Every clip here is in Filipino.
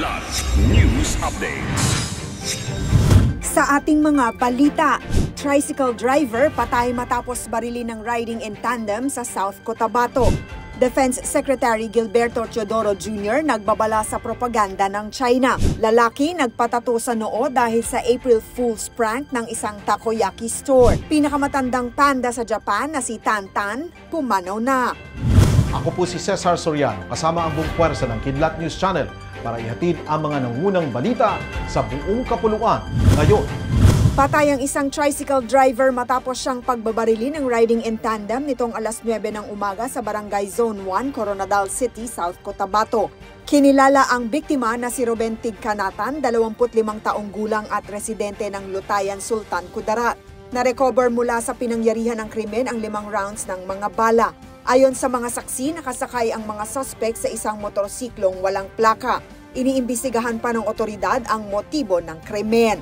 Kidlat News Updates. Sa ating mga balita, tricycle driver patay matapos barilin ng riding in tandem sa South Cotabato. Defense Secretary Gilberto Teodoro Jr. nagbabala sa propaganda ng China. Lalaki nagpatato sa noo dahil sa April Fool's prank ng isang takoyaki store. Pinakamatandang panda sa Japan na si Tantan, pumanaw na. Ako po si Cesar Soriano, kasama ang buong puwersa ng Kidlat News Channel para ihatid ang mga nangunang balita sa buong kapuluan ngayon. Patay ang isang tricycle driver matapos siyang pagbabarili ng riding in tandem nitong alas 9 ng umaga sa Barangay Zone 1, Coronadal City, South Cotabato. Kinilala ang biktima na si Ruben Tigkanatan, 25 taong gulang at residente ng Lutayan, Sultan Kudarat. Na-recover mula sa pinangyarihan ng krimen ang 5 rounds ng mga bala. Ayon sa mga saksi, nakasakay ang mga suspect sa isang motorsiklong walang plaka. Iniimbestigahan pa ng otoridad ang motibo ng krimen.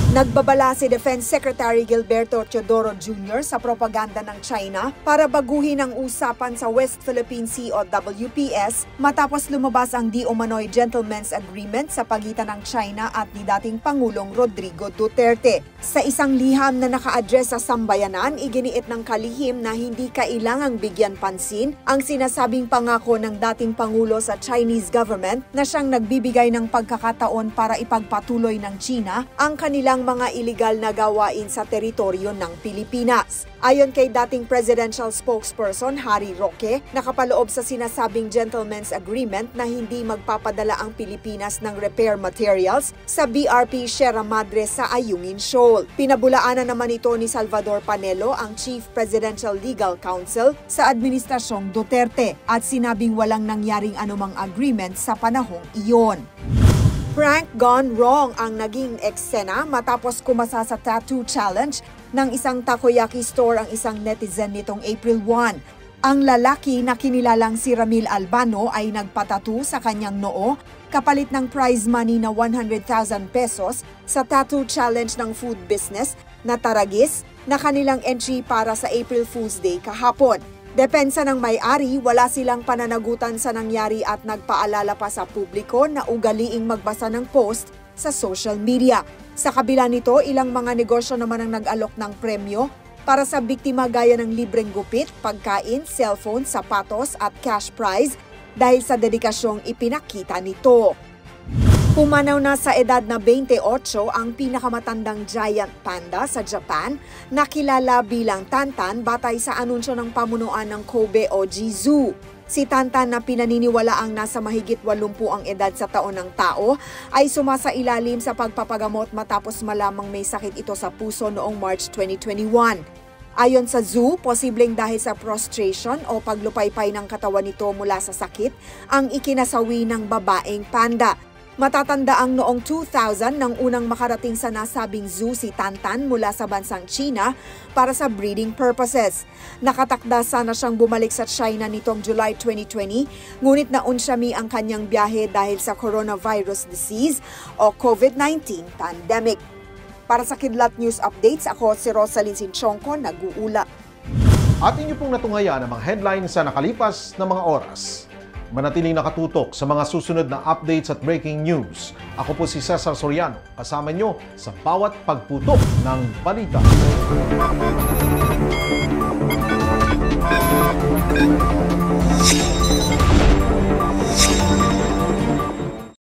Nagbabala si Defense Secretary Gilberto Teodoro Jr. sa propaganda ng China para baguhin ang usapan sa West Philippine Sea o WPS matapos lumabas ang di umano'y gentleman's agreement sa pagitan ng China at ni dating Pangulong Rodrigo Duterte. Sa isang liham na naka-address sa sambayanan, iginiit ng kalihim na hindi kailangang bigyan pansin ang sinasabing pangako ng dating Pangulo sa Chinese government na siyang nagbibigay ng pagkakataon para ipagpatuloy ng China ang kanilang mga iligal na gawain sa teritoryo ng Pilipinas. Ayon kay dating presidential spokesperson Harry Roque, nakapaloob sa sinasabing gentleman's agreement na hindi magpapadala ang Pilipinas ng repair materials sa BRP Sierra Madre sa Ayungin Shoal. Pinabulaanan naman ito ni Salvador Panelo, ang Chief Presidential Legal Counsel sa Administrasyong Duterte, at sinabing walang nangyaring anumang agreement sa panahong iyon. Prank gone wrong ang naging eksena matapos kumasa sa tattoo challenge ng isang takoyaki store ang isang netizen nitong April 1. Ang lalaki na kinilalang si Ramil Albano ay nagpatattoo sa kanyang noo kapalit ng prize money na 100,000 pesos sa tattoo challenge ng food business na Taragis na kanilang entry para sa April Fool's Day kahapon. Depensa ng may-ari, wala silang pananagutan sa nangyari at nagpaalala pa sa publiko na ugaliing magbasa ng post sa social media. Sa kabila nito, ilang mga negosyo naman ang nag-alok ng premyo para sa biktima gaya ng libreng gupit, pagkain, cellphone, sapatos at cash prize dahil sa dedikasyong ipinakita nito. Pumanaw na sa edad na 28 ang pinakamatandang giant panda sa Japan na kilala bilang Tantan batay sa anunsyo ng pamunuan ng Kobe Oji Zoo. Si Tantan na pinaniniwala ang nasa mahigit 80 ang edad sa taon ng tao ay sumasailalim sa pagpapagamot matapos malamang may sakit ito sa puso noong March 2021. Ayon sa zoo, posibleng dahil sa prostration o paglupaypay ng katawan nito mula sa sakit ang ikinasawi ng babaeng panda. Matatanda ang noong 2000 nang unang makarating sa nasabing zoo si Tantan mula sa bansang China para sa breeding purposes. Nakatakda sana siyang bumalik sa China nitong July 2020, ngunit naunsyami ang kanyang biyahe dahil sa coronavirus disease o COVID-19 pandemic. Para sa Kidlat News Updates, ako si Rosalyn Sinchonko, nag-uula. At inyo pong natungayan ang mga headlines sa nakalipas na mga oras. Manatiling nakatutok sa mga susunod na updates at breaking news. Ako po si Cesar Soriano, kasama nyo sa bawat pagputok ng balita.